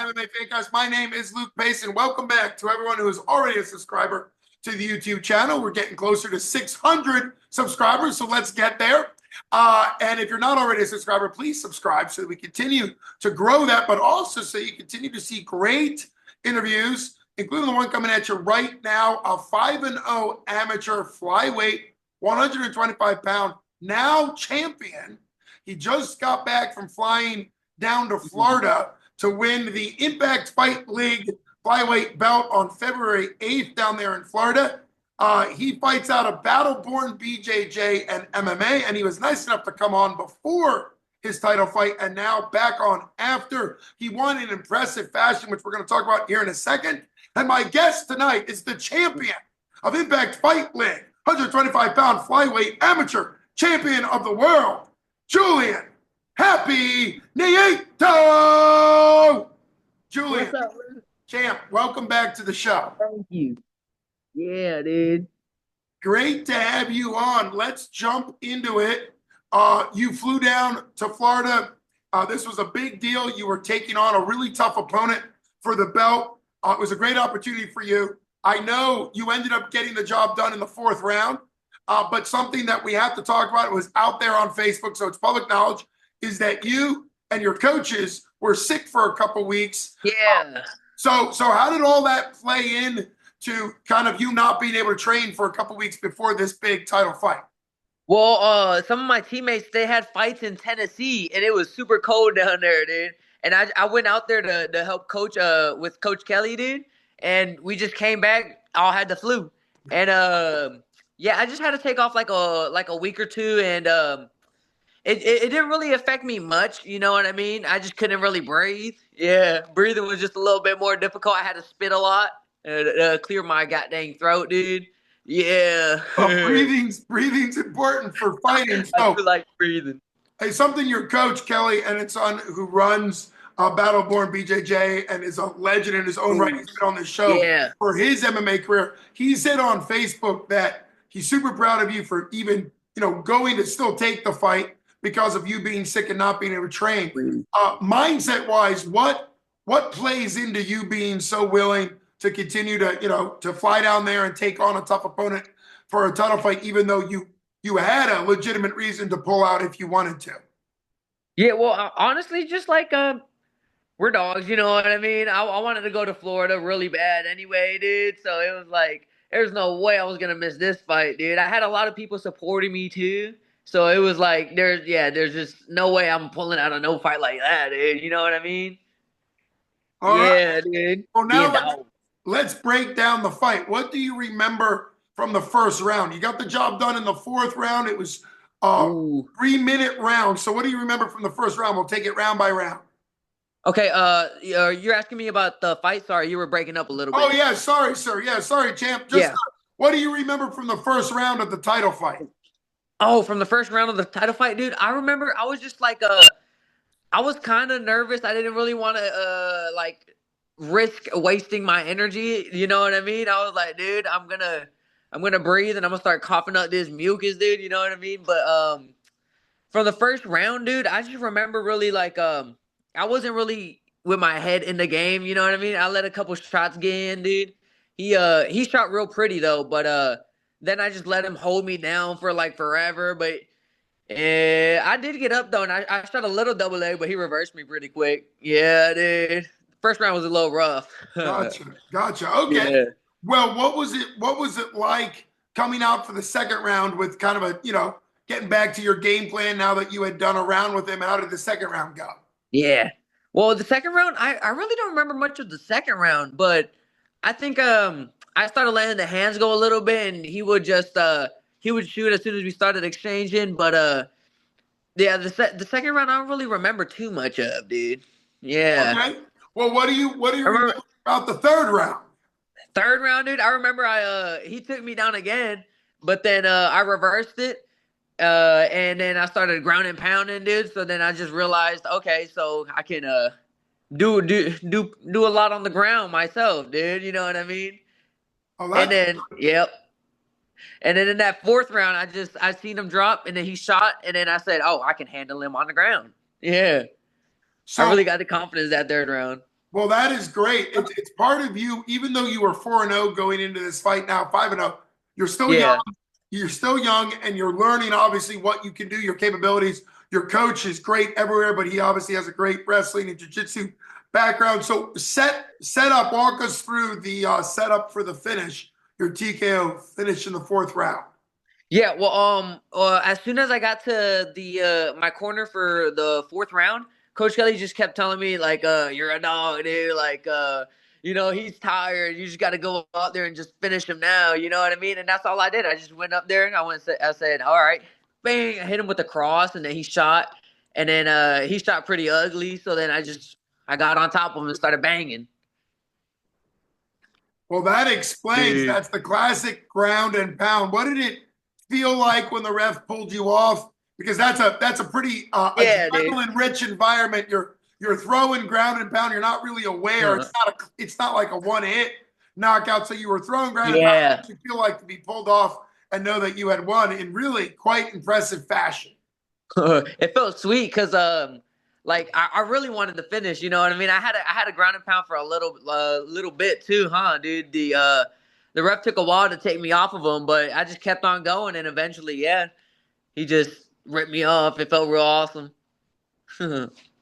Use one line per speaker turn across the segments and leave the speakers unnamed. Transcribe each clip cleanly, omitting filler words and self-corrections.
MMA fan guys. My name is Luke Pace, and welcome back to everyone who is already a subscriber to the YouTube channel. We're getting closer to 600 subscribers, so let's get there. And if you're not already a subscriber, please subscribe so that we continue to grow that, but also so you continue to see great interviews, including the one coming at you right now, a 5-0 amateur flyweight, 125-pound, now champion. He just got back from flying down to Florida to win the Impact Fight League flyweight belt on February 8th down there in Florida. He fights out of Battle Born BJJ and MMA, and he was nice enough to come on before his title fight and now back on after. He won in impressive fashion, which we're going to talk about here in a second. And my guest tonight is the champion of Impact Fight League, 125-pound flyweight amateur champion of the world, Julian Happy Nieto! Julian,
What's up,
champ, welcome back to the show.
Thank you. Yeah, dude.
Great to have you on. Let's jump into it. You flew down to Florida. This was a big deal. You were taking on a really tough opponent for the belt. It was a great opportunity for you. I know you ended up getting the job done in the fourth round, but something that we have to talk about, it was out there on Facebook, so it's public knowledge, is that you and your coaches were sick for a couple weeks.
Yeah.
So how did all that play in to kind of you not being able to train for a couple weeks before this big title fight?
Well, some of my teammates, they had fights in Tennessee, and it was super cold down there, dude. And I went out there to help coach with Coach Kelly, dude. And we just came back, all had the flu. And yeah, I just had to take off like a week or two, and it didn't really affect me much, you know what I mean? I just couldn't really breathe. Yeah, breathing was just a little bit more difficult. I had to spit a lot and clear my goddamn throat, dude. Yeah.
Breathing's important for fighting.
I
So
feel like breathing.
hey, something your coach Kelly and his son, who runs Battle Born BJJ and is a legend in his own right, he's been on this show for his MMA career. He said on Facebook that he's super proud of you for even going to still take the fight because of you being sick and not being able to train. Mindset wise, what plays into you being so willing to continue to fly down there and take on a tough opponent for a title fight, even though you had a legitimate reason to pull out if you wanted to?
Yeah, well, honestly, just like we're dogs, you know what I mean? I wanted to go to Florida really bad anyway, dude. So it was like there's no way I was gonna miss this fight, dude. I had a lot of people supporting me too. So it was like there's just no way I'm pulling out a no fight like that, dude. You know what I mean?
All
Yeah,
right.
dude.
Well, now let's break down the fight. What do you remember from the first round? You got the job done in the fourth round. It was a 3-minute round. So what do you remember from the first round? We'll take it round by round.
Okay, you're asking me about the fight? Sorry, you were breaking up a little bit.
Oh, yeah, sorry, sir. Yeah, sorry, champ. What do you remember from the first round of the title fight?
Oh, from the first round of the title fight, dude, I remember I was just like, I was kind of nervous. I didn't really want to, like, risk wasting my energy. You know what I mean? I was like, dude, I'm gonna breathe and I'm gonna start coughing up this mucus, dude. You know what I mean? But from the first round, dude, I just remember really like, I wasn't really with my head in the game. You know what I mean? I let a couple shots get in, dude. He shot real pretty though, but then I just let him hold me down for like forever. But I did get up though, and I shot a little double leg, but he reversed me pretty quick. Yeah, dude. First round was a little rough.
Gotcha. Okay.
Yeah.
Well, what was it like coming out for the second round with kind of a, getting back to your game plan now that you had done a round with him? How did the second round go?
Yeah. Well, the second round, I really don't remember much of the second round, but I think I started letting the hands go a little bit, and he would just he would shoot as soon as we started exchanging. But yeah, the second round I don't really remember too much of, dude. Yeah.
Okay. Well, what do you remember about the third round?
Third round, dude, I remember he took me down again, but then I reversed it. And then I started ground and pounding, dude. So then I just realized, okay, so I can do a lot on the ground myself, dude. You know what I mean? And then And then in that fourth round, I seen him drop, and then he shot, and then I said, oh, I can handle him on the ground. Yeah. So I really got the confidence that third round.
Well, that is great. It's part of you, even though you were 4-0 going into this fight now, 5-0, you're still young.
Yeah.
You're still young and you're learning obviously what you can do, your capabilities. Your coach is great everywhere, but he obviously has a great wrestling and jiu-jitsu background. So set up, walk us through the setup for the finish, your TKO finish in the 4th round.
Yeah, well, as soon as I got to the my corner for the 4th round, Coach Kelly just kept telling me like, "You're a dog, dude. Like, he's tired. You just got to go out there and just finish him now." You know what I mean? And that's all I did. I just went up there and I said, "All right, bang!" I hit him with the cross, and then he shot, and then he shot pretty ugly. So then I got on top of him and started banging.
Well, that explains.
Dude.
That's the classic ground and pound. What did it feel like when the ref pulled you off? Because that's a pretty
Yeah, dude.
adrenaline rich environment. You're throwing ground and pound. You're not really aware. It's not like a one hit knockout. So you were throwing ground and pound.
Yeah.
What did you feel like to be pulled off and know that you had won in really quite impressive fashion?
It felt sweet because like I really wanted to finish. You know what I mean? I had a ground and pound for a little bit too, huh, dude? The ref took a while to take me off of him, but I just kept on going, and eventually, yeah, he just ripped me off. It felt real awesome.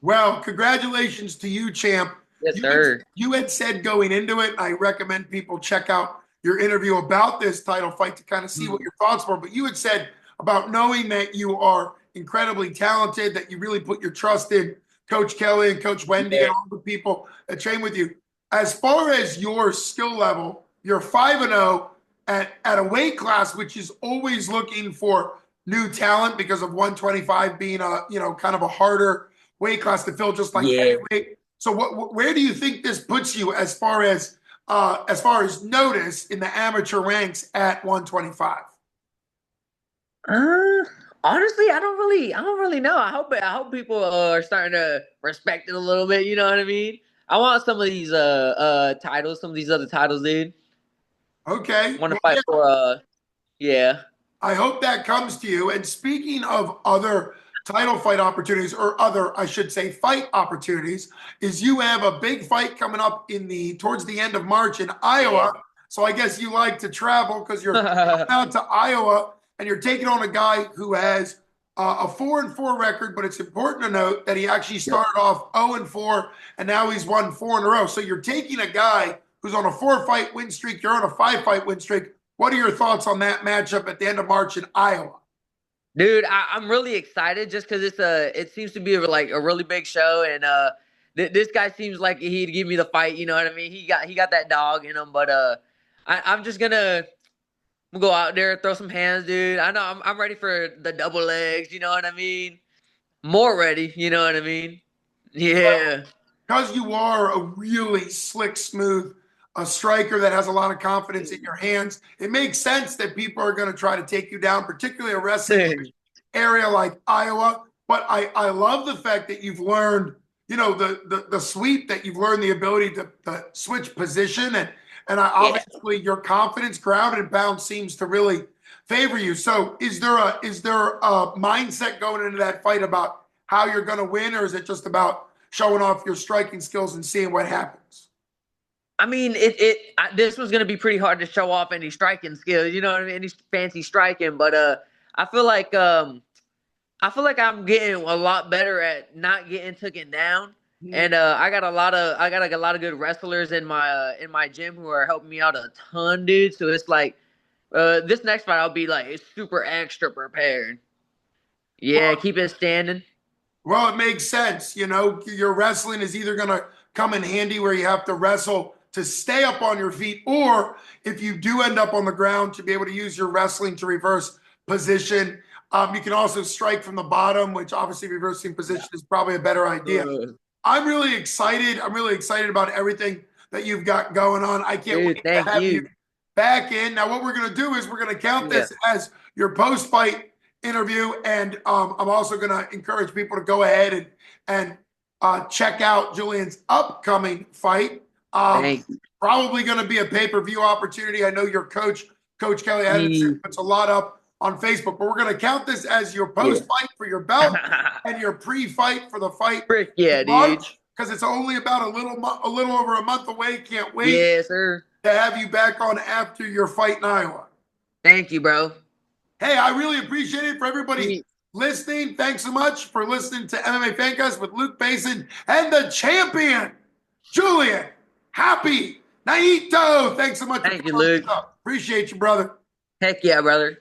Well, congratulations to you, champ.
Yes, sir.
You had said going into it, I recommend people check out your interview about this title fight to kind of see what your thoughts were. But you had said about knowing that you are incredibly talented, that you really put your trust in Coach Kelly and Coach Wendy and all the people that train with you. As far as your skill level, you're 5-0 at a weight class, which is always looking for new talent because of 125 being a, kind of a harder weight class to fill, just like heavyweight. So where do you think this puts you as far as notice in the amateur ranks at 125?
Honestly, I don't really know. I hope people are starting to respect it a little bit. You know what I mean? I want some of these titles, some of these other titles, dude.
Okay.
Want to fight for yeah.
I hope that comes to you. And speaking of other title fight opportunities, or other, I should say, fight opportunities, is you have a big fight coming up towards the end of March in Iowa. So I guess you like to travel because you're out to Iowa and you're taking on a guy who has a 4-4 record, but it's important to note that he actually started off 0-4 and now he's won 4 in a row. So you're taking a guy who's on a 4-fight win streak. You're on a 5-fight win streak. What are your thoughts on that matchup at the end of March in Iowa?
Dude, I'm really excited just because it seems to be like a really big show, and this guy seems like he'd give me the fight. You know what I mean? He got that dog in him, but I'm just gonna go out there, throw some hands, dude. I know I'm ready for the double legs. You know what I mean? More ready. You know what I mean? Yeah.
Because you are a really slick, smooth a striker that has a lot of confidence in your hands, it makes sense that people are going to try to take you down, particularly a wrestling area like Iowa. But I love the fact that you've learned, the sweep, that you've learned the ability to switch position. And obviously your confidence, ground and pound, seems to really favor you. So is there a mindset going into that fight about how you're going to win, or is it just about showing off your striking skills and seeing what happens?
I mean, this was gonna be pretty hard to show off any striking skills, you know what I mean? Any fancy striking, but I feel like I'm getting a lot better at not getting taken down, and I got a lot of good wrestlers in my gym who are helping me out a ton, dude. So it's like this next fight I'll be like super extra prepared. Yeah, well, keep it standing.
Well, it makes sense. Your wrestling is either gonna come in handy where you have to wrestle to stay up on your feet, or if you do end up on the ground, to be able to use your wrestling to reverse position. You can also strike from the bottom, which obviously reversing position is probably a better idea. I'm really excited. I'm really excited about everything that you've got going on. I can't wait to have you back in. Now, what we're going to do is we're going to count this as your post-fight interview, and I'm also going to encourage people to go ahead and check out Julian's upcoming fight. Probably going to be a pay-per-view opportunity. I know your coach Kelly Anderson, puts a lot up on Facebook, but we're going to count this as your post-fight for your belt and your pre-fight for the fight.
Yeah, dude.
because it's only about a little over a month away. Can't wait
Yes, sir.
to have you back on after your fight in Iowa.
Thank you, bro.
Hey, I really appreciate it for everybody
Sweet.
listening. Thanks so much for listening to MMA Fancast with Luke Payson and the champion, Julian Happy Nieto. Thanks so much for
Thank you,
coming on
Luke.
the show. Appreciate you, brother.
Heck yeah, brother.